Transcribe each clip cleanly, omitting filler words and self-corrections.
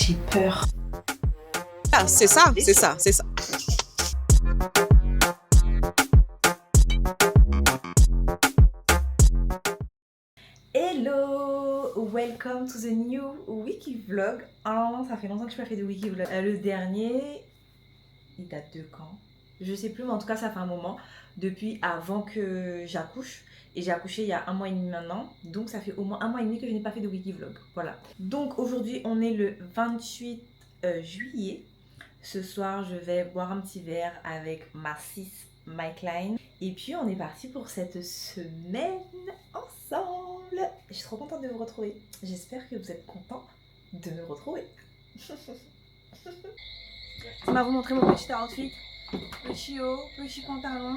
J'ai peur. Ah, c'est ça. Hello, welcome to the new wiki vlog. Alors, ça fait longtemps que je n'ai pas fait de wiki vlog. Le dernier, il date de quand? Je sais plus, mais en tout cas, ça fait un moment. Depuis avant que j'accouche. Et j'ai accouché il y a 1 mois et demi maintenant. Donc, ça fait au moins 1 mois et demi que je n'ai pas fait de wiki vlog. Voilà. Donc, aujourd'hui, on est le 28 juillet. Ce soir, je vais boire un petit verre avec ma sis Mike Line. Et puis, on est parti pour cette semaine ensemble. Je suis trop contente de vous retrouver. J'espère que vous êtes contents de me retrouver. On va vous montrer mon petit outfit. Petit haut, petit pantalon.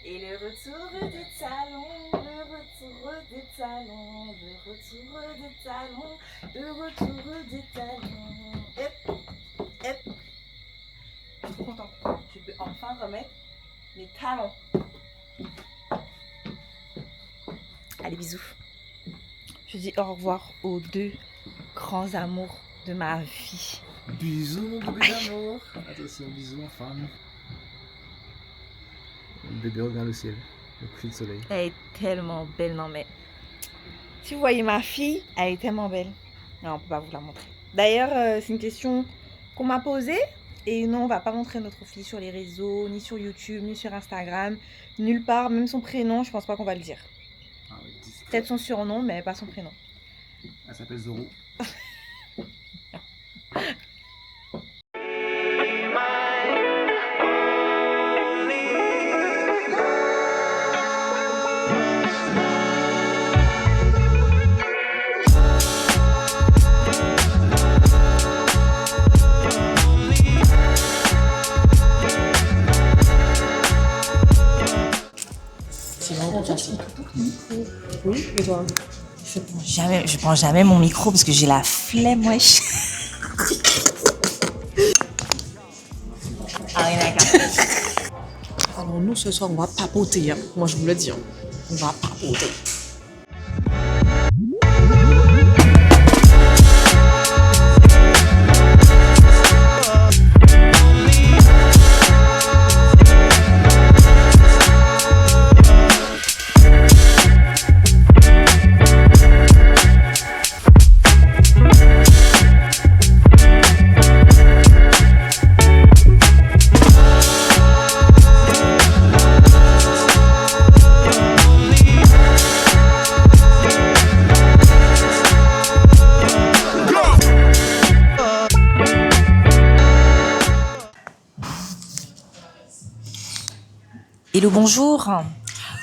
Et le retour des talons, le retour des talons, le retour des talons, le retour des talons. Hop, hop. Je suis trop contente. Je peux enfin remettre mes talons. Allez, bisous. Je dis au revoir aux 2 grands amours de ma vie. Bisous mon bébé d'amour. Attention, bisous en femme. Le bébé regarde le ciel, le coucher de soleil. Elle est tellement belle, non mais... Si vous voyez ma fille, elle est tellement belle. Non, on peut pas vous la montrer. D'ailleurs, c'est une question qu'on m'a posée. Et non, on va pas montrer notre fille sur les réseaux, ni sur YouTube, ni sur Instagram. Nulle part, même son prénom, je pense pas qu'on va le dire. Ah oui, Peut-être son surnom, mais pas son prénom. Elle s'appelle Zoro. Oui, et toi? Je prends jamais mon micro parce que j'ai la flemme, wesh. Ah oui, d'accord. Alors nous, ce soir, on va papoter. Hein. Moi, je vous le dis. Hein. On va papoter. Hello, bonjour.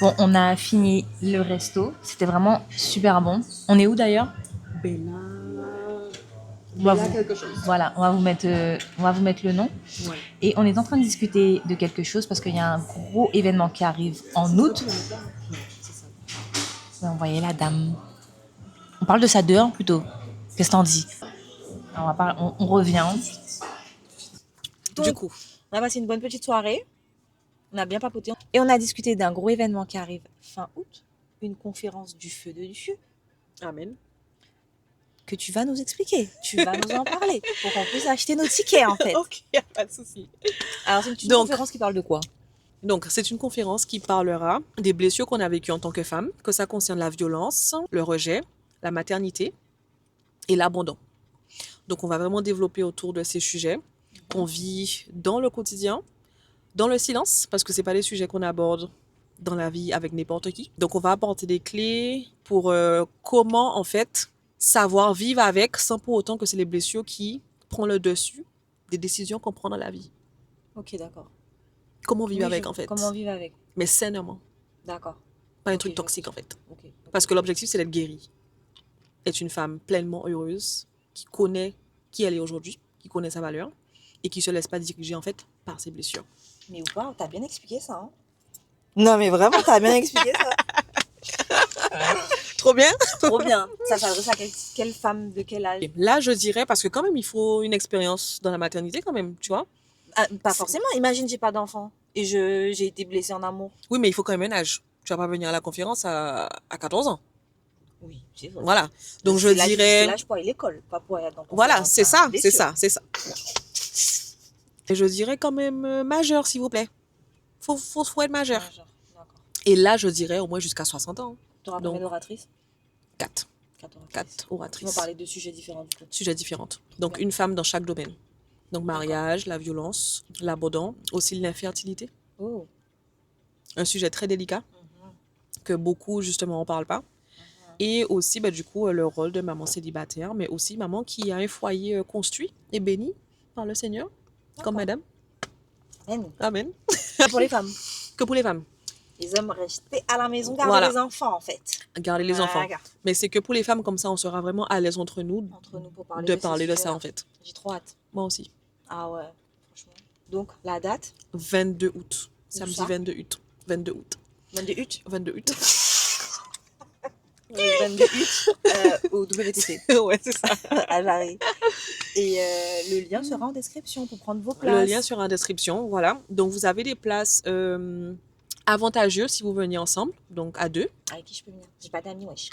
Bon, on a fini le resto. C'était vraiment super bon. On est où d'ailleurs? Quelque chose. Voilà, on va vous mettre le nom. Ouais. Et on est en train de discuter de quelque chose parce qu'il y a un gros événement qui arrive en août. Ouais, on voyait la dame. On parle de ça dehors plutôt. Qu'est-ce que t'en dis? On revient. Donc, Du coup, on a passé une bonne petite soirée. On a bien papoté. Et on a discuté d'un gros événement qui arrive fin août. Une conférence du feu de Dieu. amen. Que tu vas nous expliquer. Tu vas nous en parler. Pour qu'on puisse acheter nos tickets, en fait. Ok, y a pas de souci. Alors, c'est une Donc, conférence qui parle de quoi? Donc, c'est une conférence qui parlera des blessures qu'on a vécues en tant que femme, que ça concerne la violence, le rejet, la maternité et l'abandon. Donc, on va vraiment développer autour de ces sujets qu'on vit dans le quotidien, dans le silence, parce que c'est pas des sujets qu'on aborde dans la vie avec n'importe qui. Donc, on va apporter des clés pour comment, en fait, savoir vivre avec sans pour autant que c'est les blessures qui prennent le dessus des décisions qu'on prend dans la vie. Ok, d'accord. Comment vivre Oui, avec, en fait. Comment vivre avec? Mais sainement. D'accord. Pas un Ok, truc je toxique, en comprends. fait. Ok. Parce que l'objectif, c'est d'être guérie. Être une femme pleinement heureuse, qui connaît qui elle est aujourd'hui, qui connaît sa valeur et qui se laisse pas diriger, en fait, par ses blessures. Mais waouh, t'as bien expliqué ça, hein? Non, mais vraiment, t'as bien expliqué ça. Trop bien. Trop bien. Ça s'adresse à quelle femme, de quel âge? Et là, je dirais, parce que quand même, il faut une expérience dans la maternité, quand même, tu vois. Ah, pas forcément. Imagine, j'ai pas d'enfant et j'ai été blessée en amour. Oui, mais il faut quand même un âge. Tu vas pas venir à la conférence à 14 ans. Oui, Voilà. Donc, je C'est dirais... l'âge pour aller à l'école, pas pour aller dans le Voilà, conférence, c'est hein, ça, bien c'est sûr. ça, c'est ça. Et je dirais quand même majeur, s'il vous plaît. Faut être majeur. Majeur, d'accord. Et là, je dirais au moins jusqu'à 60 ans. Tu auras Donc, combien d'oratrices? 4. 4 oratrices. 4 Ils vont oratrices. parler de sujets différents du coup. Sujets différents. Donc, Bien. une femme dans chaque domaine. Donc, mariage, la violence, l'abandon, aussi l'infertilité. Oh. Un sujet très délicat Mhm. que beaucoup, justement, on parle pas. Et aussi, bah, du coup, le rôle de maman célibataire, mais aussi maman qui a un foyer construit et béni par le Seigneur, comme madame. Amen. Amen. Pour les femmes. Que pour les femmes. Les hommes rester à la maison, garder Voilà. les enfants en fait. Garder les enfants. D'accord. Mais c'est que pour les femmes, comme ça, on sera vraiment à l'aise entre nous Pour parler de ces parler de ça, sujets-là. en fait. J'ai trop hâte. Moi aussi. Ah ouais, franchement. Donc, la date 22 août. Où Samedi ça 22 août. 22 août. 22 août. 22 août. 22 août au WTC Ouais, c'est ça. à Jarry. Et le lien sera en description pour prendre vos places. Le lien sera en description, voilà. Donc, vous avez des places avantageuses si vous venez ensemble, donc à 2. Avec qui je peux venir? J'ai pas d'amis, wesh.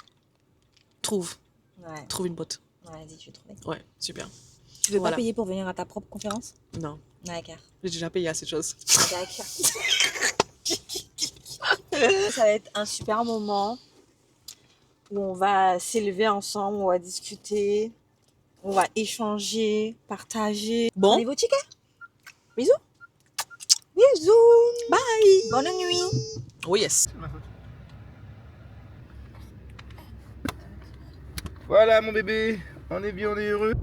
Trouve Ouais, une pote. vas-y, je vais trouver. Ouais, super. Tu veux Voilà. pas payer pour venir à ta propre conférence? Non, D'accord. j'ai déjà payé assez de choses. D'accord. Ça va être un super moment où on va s'élever ensemble, on va discuter, on va échanger, partager. Bon. Prenez vos tickets. Bisous. Bisous. Bye. Bonne nuit. Oh yes. Voilà mon bébé, on est bien, on est heureux.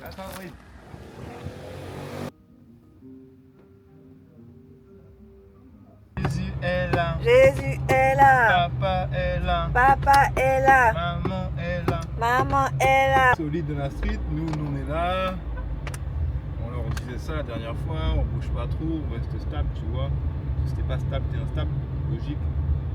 Attends, oui. Jésus est là, Jésus est là. papa est là, Papa est là. maman est là. Maman est là. Solide de la street, nous on est là. On leur disait ça la dernière fois, on bouge pas trop, on reste stable, tu vois. Si t'es pas stable, t'es instable, logique.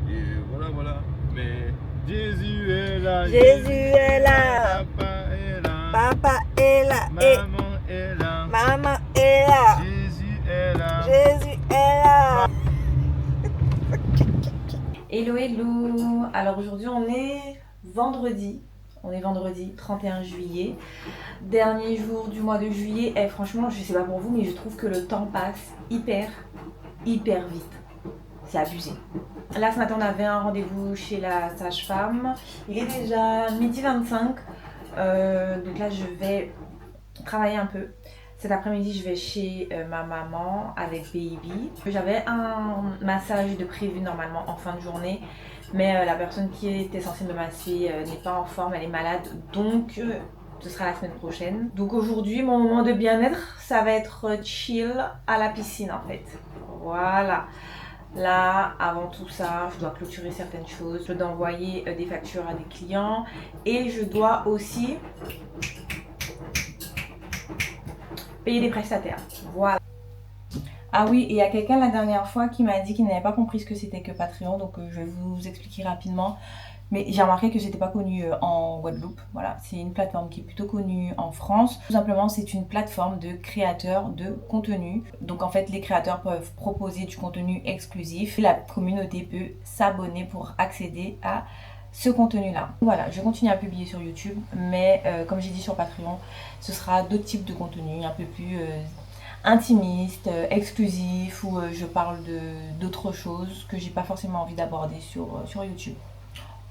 Et voilà. Mais Jésus est là. Jésus est là. Papa est là. Papa est là. Et Maman est là. maman est là. Jésus est là. Jésus est là. Hello hello. Alors aujourd'hui on est vendredi. On est vendredi 31 juillet. Dernier jour du mois de juillet. Et franchement je sais pas pour vous mais je trouve que le temps passe hyper vite. C'est abusé. Là ce matin on avait un rendez-vous chez la sage-femme. Il est déjà 12h25. Donc là je vais travailler un peu. Cet après-midi, je vais chez ma maman avec Baby. J'avais un massage de prévu normalement en fin de journée, mais la personne qui était censée me masser n'est pas en forme, elle est malade, donc ce sera la semaine prochaine. Donc aujourd'hui, mon moment de bien-être, ça va être chill à la piscine en fait. Voilà. Là, avant tout ça, je dois clôturer certaines choses. Je dois envoyer des factures à des clients et je dois aussi payer des prestataires. Voilà. Ah oui, et il y a quelqu'un la dernière fois qui m'a dit qu'il n'avait pas compris ce que c'était que Patreon, donc je vais vous expliquer rapidement. Mais j'ai remarqué que c'était pas connu en Guadeloupe. Voilà, c'est une plateforme qui est plutôt connue en France. Tout simplement, c'est une plateforme de créateurs de contenu. Donc en fait, les créateurs peuvent proposer du contenu exclusif. La communauté peut s'abonner pour accéder à ce contenu-là. Voilà, je continue à publier sur YouTube, mais comme j'ai dit sur Patreon, ce sera d'autres types de contenus un peu plus intimistes, exclusifs, où je parle d'autres choses que j'ai pas forcément envie d'aborder sur YouTube.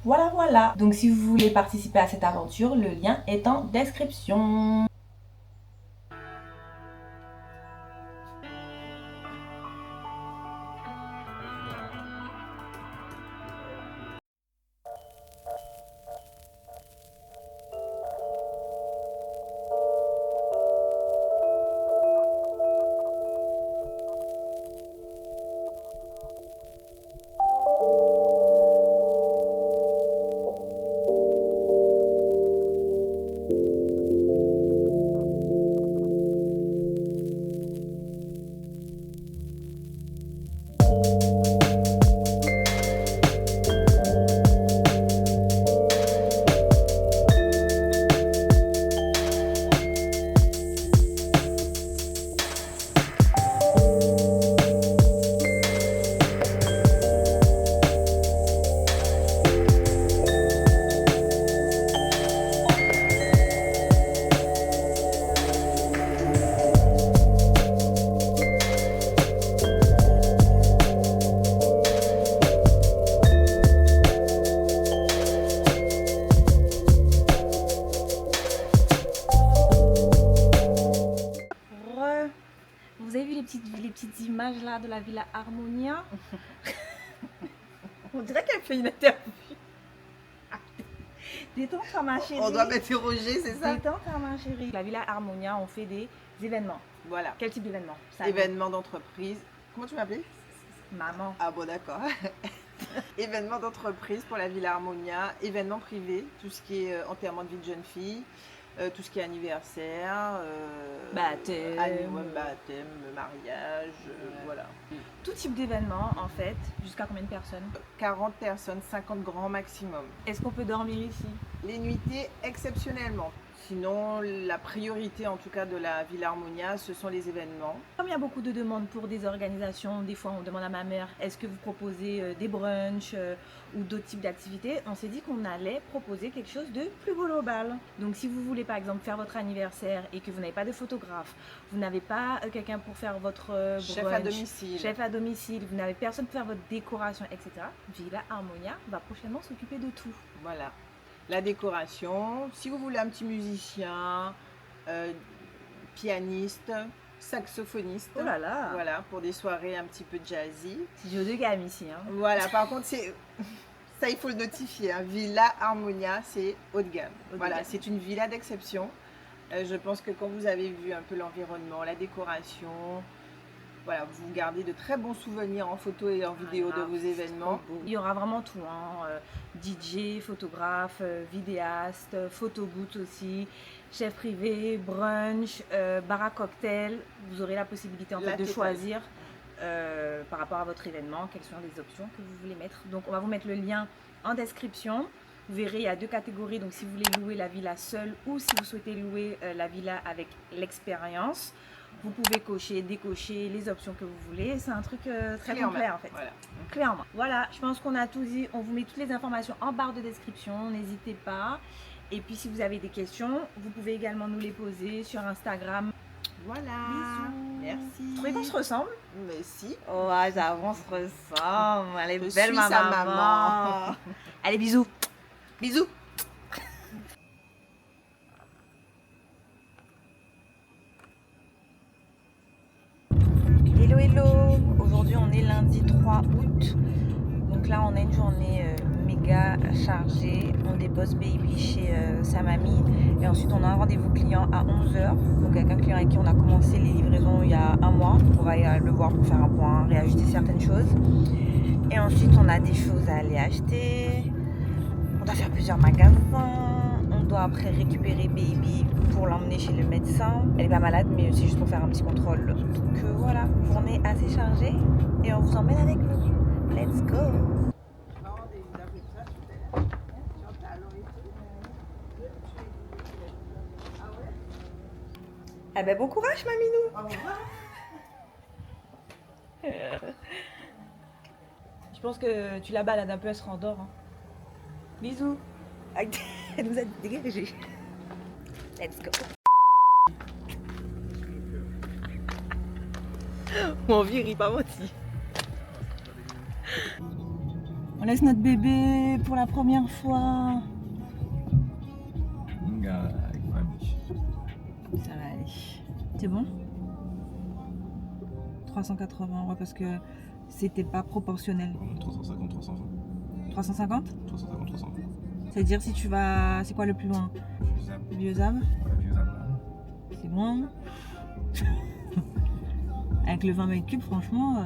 Voilà. Donc si vous voulez participer à cette aventure, le lien est en description. Villa Harmonia. On dirait qu'elle fait une interview. Détends-toi ma chérie. On doit m'interroger, c'est ça? Détends-toi ma chérie. La Villa Harmonia, on fait des événements. Voilà. Quel type d'événement? Événement d'entreprise. Comment tu m'appelais? Maman. Ah bon, d'accord. Événement d'entreprise pour la Villa Harmonia, événement privé, tout ce qui est enterrement de vie de jeune fille, tout ce qui est anniversaire, Baptême. baptême, mariage, voilà. Tout type d'événement en fait. Jusqu'à combien de personnes? 40 personnes, 50 grands maximum. Est-ce qu'on peut dormir ici? Les nuitées exceptionnellement. Sinon, la priorité en tout cas de la Villa Harmonia, ce sont les événements. Comme il y a beaucoup de demandes pour des organisations, des fois on demande à ma mère, est-ce que vous proposez des brunchs ou d'autres types d'activités? On s'est dit qu'on allait proposer quelque chose de plus global. Donc si vous voulez par exemple faire votre anniversaire et que vous n'avez pas de photographe, vous n'avez pas quelqu'un pour faire votre Chef brunch, à domicile. chef à domicile, vous n'avez personne pour faire votre décoration, etc. Villa Harmonia va prochainement s'occuper de tout. Voilà. La décoration, si vous voulez un petit musicien, pianiste, saxophoniste, Oh là là, voilà, pour des soirées un petit peu jazzy. c'est jeu de gamme ici. Hein. Voilà, par contre, ça il faut le notifier, hein. Villa Harmonia, c'est haut de gamme. Haut de Voilà, gamme. c'est une villa d'exception. Je pense que quand vous avez vu un peu l'environnement, la décoration, voilà, vous gardez de très bons souvenirs en photo et en vidéo de vos événements. Il y aura vraiment tout, hein. DJ, photographe, vidéaste, photobooth aussi, chef privé, brunch, bar à cocktail. Vous aurez la possibilité en La fait de totale. choisir par rapport à votre événement quelles sont les options que vous voulez mettre. Donc on va vous mettre le lien en description. Vous verrez, il y a deux catégories. Donc si vous voulez louer la villa seule ou si vous souhaitez louer la villa avec l'expérience. Vous pouvez cocher, décocher les options que vous voulez. C'est un truc très Clé en complet main. en fait. Voilà. Clairement. Voilà, je pense qu'on a tout dit. On vous met toutes les informations en barre de description. N'hésitez pas. Et puis si vous avez des questions, vous pouvez également nous les poser sur Instagram. Voilà. Bisous. Merci. Vous trouvez qu'on se ressemble? Mais si. Oh, j'avoue, on se ressemble. Elle est Je belle, suis ma sa maman. maman. Allez, bisous. Bisous. Hello, hello. Aujourd'hui, on est lundi 3 août. Donc là, on a une journée méga chargée. On dépose baby chez sa mamie. Et ensuite, on a un rendez-vous client à 11h. Donc avec un client avec qui on a commencé les livraisons il y a un mois. On va le voir pour faire un point, réajuster certaines choses. Et ensuite, on a des choses à aller acheter. On doit faire plusieurs magasins. On doit après récupérer baby pour l'emmener chez le médecin. Elle est pas malade, mais c'est juste pour faire un petit contrôle. Donc voilà, journée assez chargée. Et on vous emmène avec nous. Let's go! Ah ben bon courage, maminou! Je pense que tu la balades un peu, elle se rendort. Hein. Bisous! Elle nous a dégagé. Let's go! Mon vieux, il pas menti. On laisse notre bébé pour la première fois. Ça va aller. C'est bon? 380 euros parce que c'était pas proportionnel. 350, 320. 350? 350, 320. C'est-à-dire si tu vas... C'est quoi le plus loin? Vieux-Ave? C'est loin. Avec le 20 mètres cubes, franchement...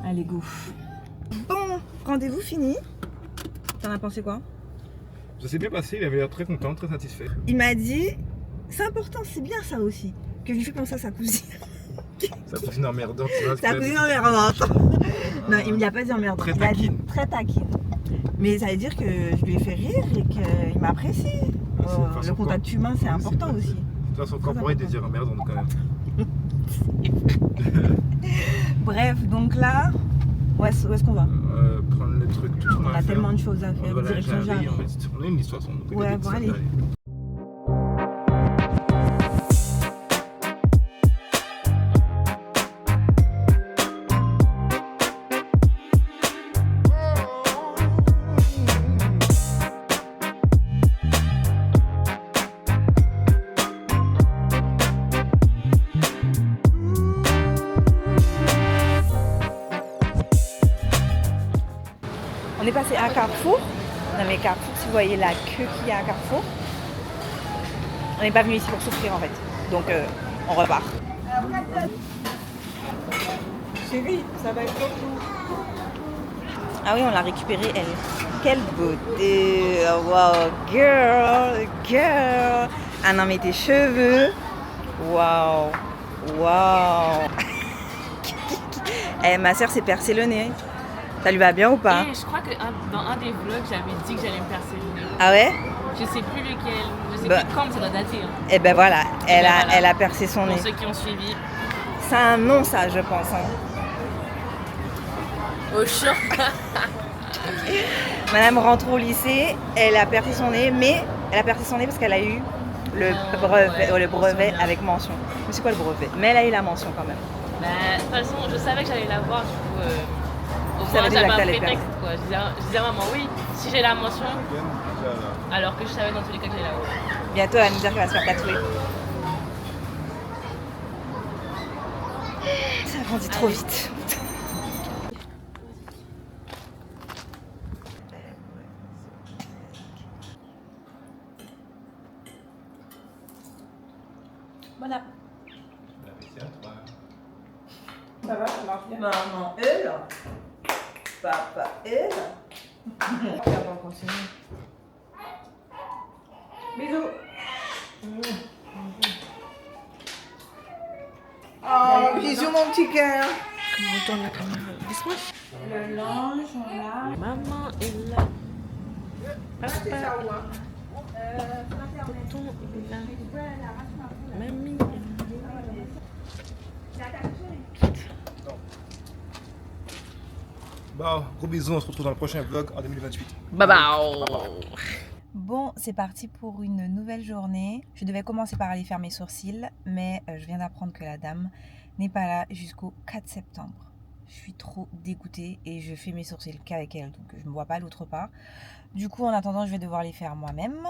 Allez, go. Bon, rendez-vous fini. T'en as pensé quoi? Ça s'est bien passé, il avait l'air très content, très satisfait. Il m'a dit, c'est important, c'est bien ça aussi, que je lui fais penser à sa cousine. Sa cousine emmerdante, tu vois ce Sa qu'il a cousine dit. emmerdante. Non, il me l'a pas dit emmerdante. Très Il a dit taquine. très taquine. Mais ça veut dire que je lui ai fait rire et qu'il m'apprécie. Ah, c'est une façon Le contact humain, c'est Oui, important c'est- aussi. De toute façon, corporate de dire emmerdante quand même. Bref, donc là, où est-ce qu'on va? Prendre le truc, tout ce qu'on On a à faire. tellement de choses à faire. Voilà, Direction Jarry, Jarry. en fait. On a une histoire sur nous. Ouais, bon, allez. On est passé à Carrefour. Non mais Carrefour, si vous voyez la queue qu'il y a à Carrefour, on n'est pas venu ici pour souffrir en fait. Donc on repart. Chérie, ça va être Ah oui, on l'a récupérée elle. Quelle beauté! Wow, girl, girl! Ah non mais tes cheveux! Wow, wow! Eh, ma soeur s'est percé le nez. Ça lui va bien ou pas? Et je crois que dans un des vlogs, j'avais dit que j'allais me percer le nez. Ah ouais? Je sais plus lequel, je sais Bah. plus quand, mais ça doit dater. Hein. Eh ben voilà, elle a, voilà. elle a percé son Pour nez. ceux qui ont suivi. C'est un nom ça, je pense. Hein. Au chaud. Madame rentre au lycée, elle a percé son nez, mais elle a percé son nez parce qu'elle a eu le brevet avec mention. Mais c'est quoi le brevet? Mais elle a eu la mention quand même. Bah, de toute façon, je savais que j'allais la voir, du coup, au savais moins déjà j'avais que un t'allais prétexte, quoi. Je disais à maman, oui, si j'ai la mention, alors que je savais dans tous les cas que j'allais la voir. Bientôt, elle va nous dire qu'elle va se faire tatouer. Ça grandit trop vite. Voilà. Ça va, ça marche bien. Maman, elle. Papa, elle. On continue. Bisous. Oh, bisous mon petit cœur. Le linge, on l'a. Maman est là. C'est ça ou hein? Tonton est là. Mamie Bah, gros bisous, on se retrouve dans le prochain vlog en 2028. Bye bye. Bon, c'est parti pour une nouvelle journée. Je devais commencer par aller faire mes sourcils, mais je viens d'apprendre que la dame n'est pas là jusqu'au 4 septembre. Je suis trop dégoûtée et je fais mes sourcils qu'avec elle, donc je ne me vois pas l'autre part. Du coup, en attendant, je vais devoir les faire moi-même.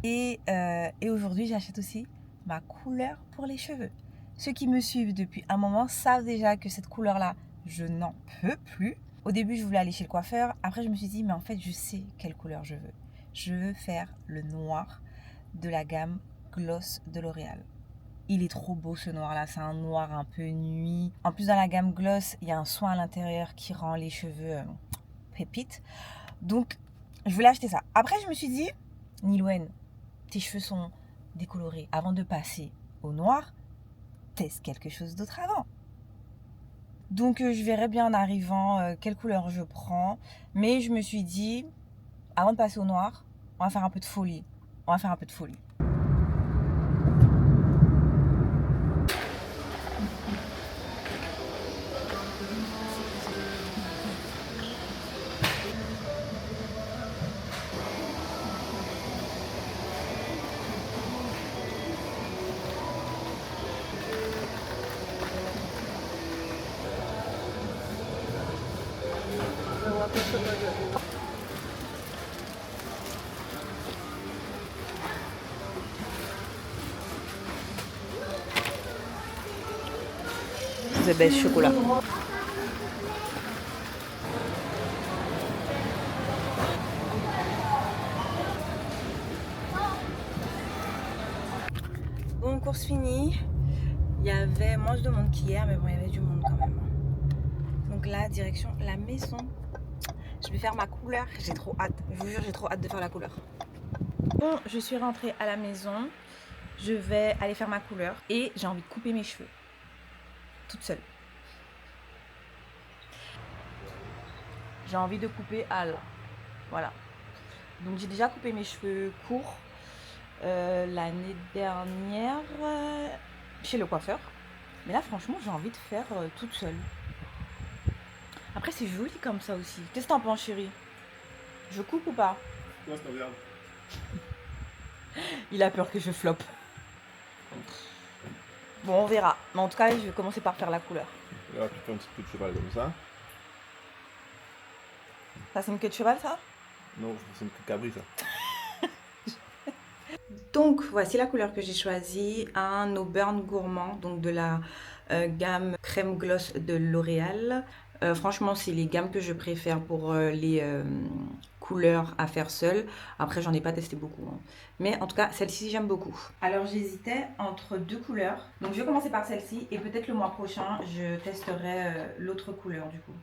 Et aujourd'hui, j'achète aussi ma couleur pour les cheveux. Ceux qui me suivent depuis un moment savent déjà que cette couleur-là, je n'en peux plus. Au début, je voulais aller chez le coiffeur. Après, je me suis dit, mais en fait, je sais quelle couleur je veux. Je veux faire le noir de la gamme Gloss de L'Oréal. Il est trop beau ce noir-là, c'est un noir un peu nuit. En plus, dans la gamme Gloss, il y a un soin à l'intérieur qui rend les cheveux pépites. Donc, je voulais acheter ça. Après, je me suis dit, Nilwen, tes cheveux sont décolorés. Avant de passer au noir, teste quelque chose d'autre avant. Donc, je verrai bien en arrivant quelle couleur je prends. Mais je me suis dit, avant de passer au noir, on va faire un peu de folie. On va faire un peu de folie. The best chocolat. Bon, course finie. Il y avait moins de monde qu'hier, mais bon, il y avait du monde quand même. Donc là, direction la maison. Je vais faire ma couleur. J'ai trop hâte. Je vous jure, j'ai trop hâte de faire la couleur. Bon, je suis rentrée à la maison. Je vais aller faire ma couleur. Et j'ai envie de couper mes cheveux. Toute seule. J'ai envie de couper à là. Voilà. Donc j'ai déjà coupé mes cheveux courts l'année dernière chez le coiffeur. Mais là franchement j'ai envie de faire toute seule. Après c'est joli comme ça aussi. Qu'est-ce que t'en penses chérie? Je coupe ou pas? Ouais, c'est bien. Il a peur que je floppe. Bon on verra. Mais en tout cas je vais commencer par faire la couleur. Là, tu fais un petit peu de cheval comme ça. Ça c'est une queue de cheval ça? Non, c'est une queue de cabri ça. Donc voici la couleur que j'ai choisie, un No Burn Gourmand, donc de la gamme crème gloss de L'Oréal. Franchement, c'est les gammes que je préfère pour les couleurs à faire seule. Après, j'en ai pas testé beaucoup, hein. Mais en tout cas, celle-ci, j'aime beaucoup. Alors, j'hésitais entre deux couleurs. Donc, je vais commencer par celle-ci. Et peut-être le mois prochain, je testerai l'autre couleur du coup.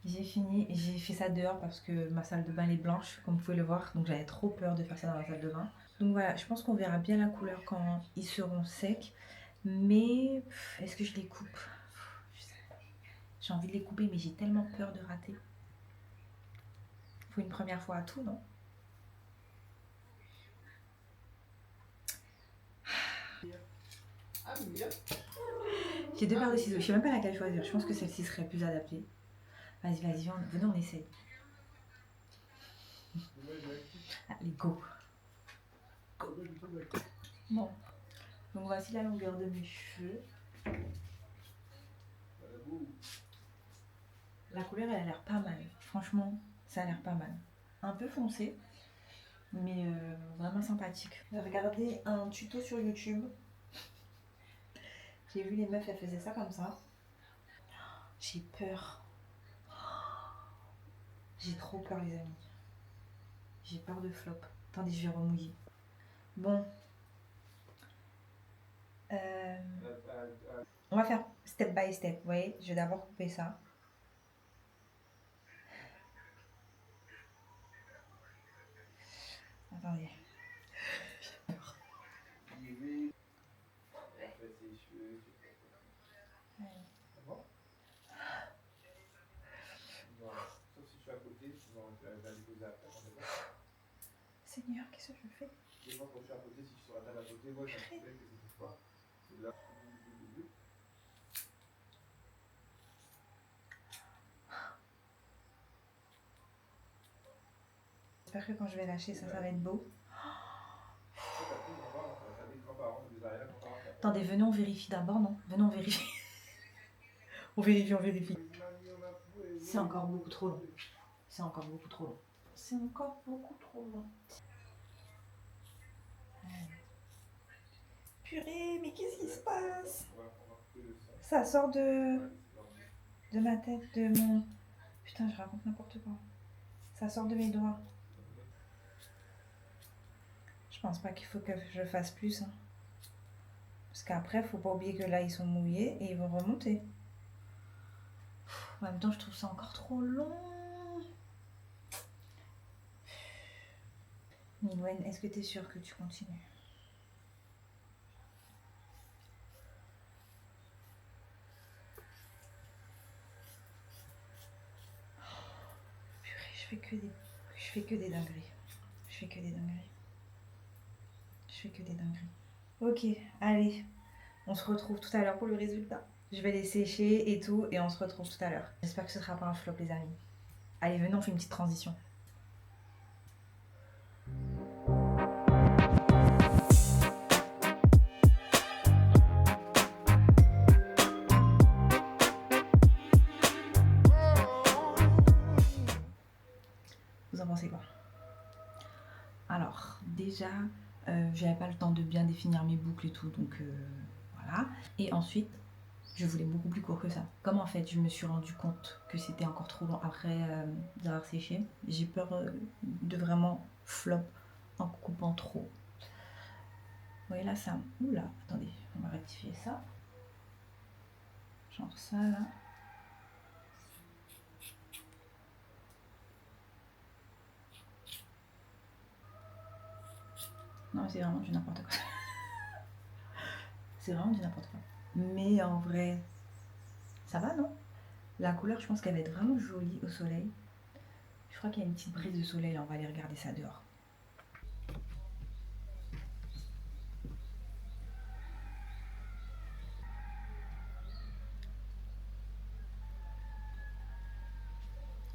J'ai fini. J'ai fait ça dehors parce que ma salle de bain elle est blanche, comme vous pouvez le voir. Donc j'avais trop peur de faire ça dans la salle de bain. Donc voilà, je pense qu'on verra bien la couleur quand ils seront secs. Mais est-ce que je les coupe? J'ai envie de les couper, mais j'ai tellement peur de rater. Faut une première fois à tout, non? J'ai deux paires de ciseaux, je sais même pas laquelle choisir. Je pense que celle-ci serait plus adaptée. Vas-y, venez, on essaye. Allez, go. Bon, donc voici la longueur de mes cheveux. La couleur, elle a l'air pas mal. Franchement, ça a l'air pas mal. Un peu foncé, mais vraiment sympathique. J'ai regardé un tuto sur YouTube. J'ai vu les meufs, elles faisaient ça comme ça. J'ai peur. J'ai trop peur, les amis. J'ai peur de flop. Attendez, je vais remouiller. Bon. On va faire step by step. Vous voyez, je vais d'abord couper ça. Attendez. J'ai peur. Seigneur, qu'est-ce que je fais? J'espère que quand je vais lâcher ça, ça va être beau. Attendez, venez, on vérifie d'abord, non? Venez, on vérifie. On vérifie. C'est encore beaucoup trop long. C'est encore beaucoup trop long. C'est encore beaucoup trop long. Purée, mais qu'est-ce qui se passe? Ça sort de ma tête, de mon... Putain, je raconte n'importe quoi. Ça sort de mes doigts. Je pense pas qu'il faut que je fasse plus, hein. Parce qu'après, faut pas oublier que là, ils sont mouillés et ils vont remonter. En même temps, je trouve ça encore trop long. Nilwen, est-ce que tu es sûre que tu continues? Purée, je fais que des dingueries. Je fais que des dingueries. Ok, allez. On se retrouve tout à l'heure pour le résultat. Je vais les sécher et tout et on se retrouve tout à l'heure. J'espère que ce sera pas un flop, les amis. Allez, venez, on fait une petite transition. Vous en pensez quoi? Alors, déjà, j'avais pas le temps de bien définir mes boucles et tout, donc voilà. Et ensuite, je voulais beaucoup plus court que ça. Comme en fait, je me suis rendu compte que c'était encore trop long après d'avoir séché. J'ai peur de vraiment flop en coupant trop. Vous voyez là, ça... Oula, attendez, on va rectifier ça. Genre ça là. Non, c'est vraiment du n'importe quoi. C'est vraiment du n'importe quoi. Mais en vrai, ça va, non? La couleur, je pense qu'elle va être vraiment jolie au soleil. Je crois qu'il y a une petite brise de soleil, là. On va aller regarder ça dehors.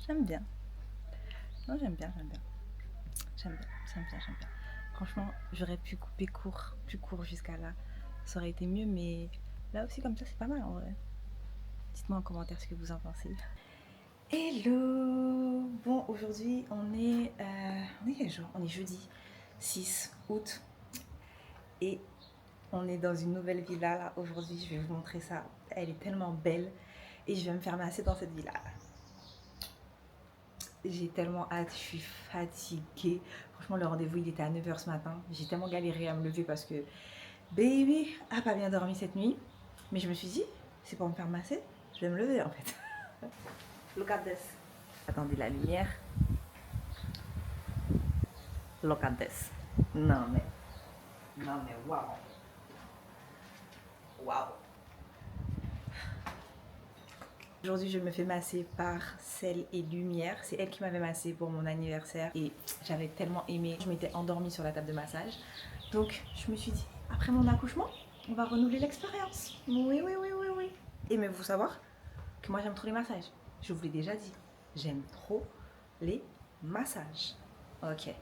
J'aime bien. Non, j'aime bien, j'aime bien. J'aime bien, j'aime bien, j'aime bien. Franchement, j'aurais pu couper court, plus court jusqu'à là. Ça aurait été mieux, mais là aussi, comme ça, c'est pas mal en vrai. Dites-moi en commentaire ce que vous en pensez. Hello! Bon, aujourd'hui, on est quel jour? On est jeudi 6 août. Et on est dans une nouvelle villa là. Aujourd'hui, je vais vous montrer ça. Elle est tellement belle. Et je vais me faire masser dans cette villa. J'ai tellement hâte, je suis fatiguée. Franchement, le rendez-vous, il était à 9h ce matin. J'ai tellement galéré à me lever parce que baby a pas bien dormi cette nuit. Mais je me suis dit, c'est pour me faire masser, je vais me lever en fait. Look at this. Attendez la lumière. Look at this. Non mais waouh. Waouh. Aujourd'hui, je me fais masser par Sel et Lumière. C'est elle qui m'avait massé pour mon anniversaire et j'avais tellement aimé. Je m'étais endormie sur la table de massage. Donc, je me suis dit, après mon accouchement, on va renouveler l'expérience. Oui. Aimez-vous savoir que moi, j'aime trop les massages? Je vous l'ai déjà dit. J'aime trop les massages. Ok.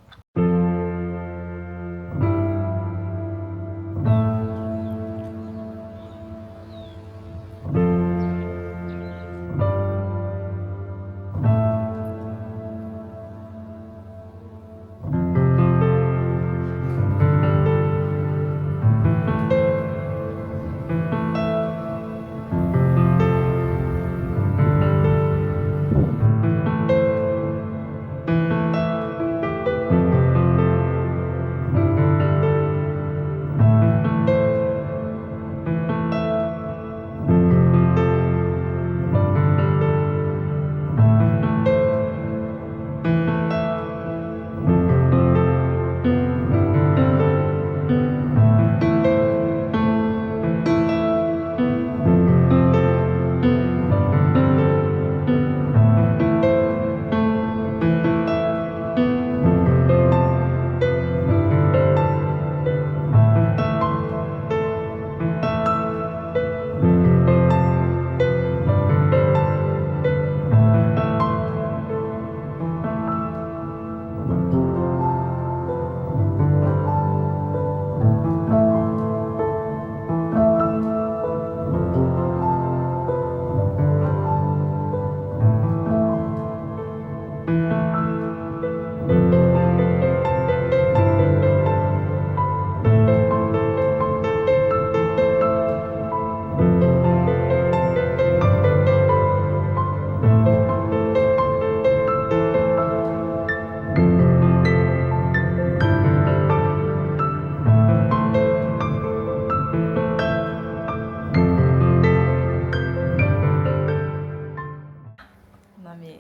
Non mais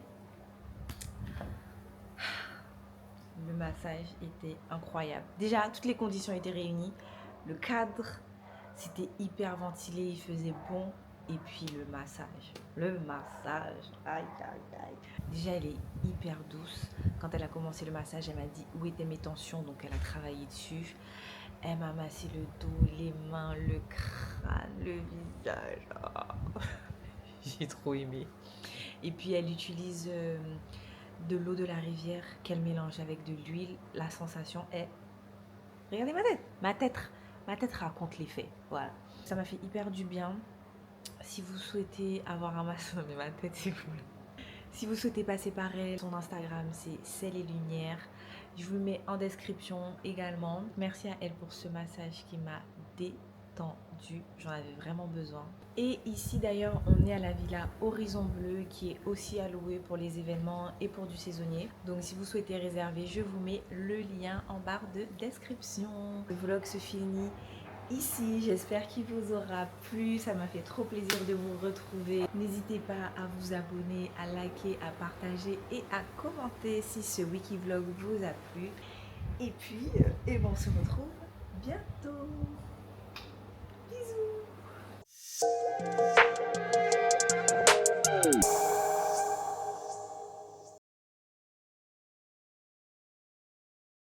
le massage était incroyable. Déjà, toutes les conditions étaient réunies. Le cadre, c'était hyper ventilé, il faisait bon. Et puis le massage, aïe. Déjà, elle est hyper douce. Quand elle a commencé le massage, elle m'a dit où étaient mes tensions, donc elle a travaillé dessus. Elle m'a massé le dos, les mains, le crâne, le visage. Oh. J'ai trop aimé. Et puis elle utilise de l'eau de la rivière qu'elle mélange avec de l'huile. La sensation est... Regardez ma tête. Ma tête raconte les faits. Voilà. Ça m'a fait hyper du bien. Si vous souhaitez avoir un massage... Non mais ma tête c'est fou. Si vous souhaitez passer par elle, son Instagram c'est Sel et Lumière. Je vous le mets en description également. Merci à elle pour ce massage qui m'a détendu. J'en avais vraiment besoin. Et ici d'ailleurs on est à la villa Horizon Bleu qui est aussi allouée pour les événements et pour du saisonnier. Donc si vous souhaitez réserver, je vous mets le lien en barre de description. Le vlog se finit ici. J'espère qu'il vous aura plu. Ça m'a fait trop plaisir de vous retrouver. N'hésitez pas à vous abonner, à liker, à partager et à commenter si ce Wikivlog vous a plu. Et puis, on se retrouve bientôt. Bisous.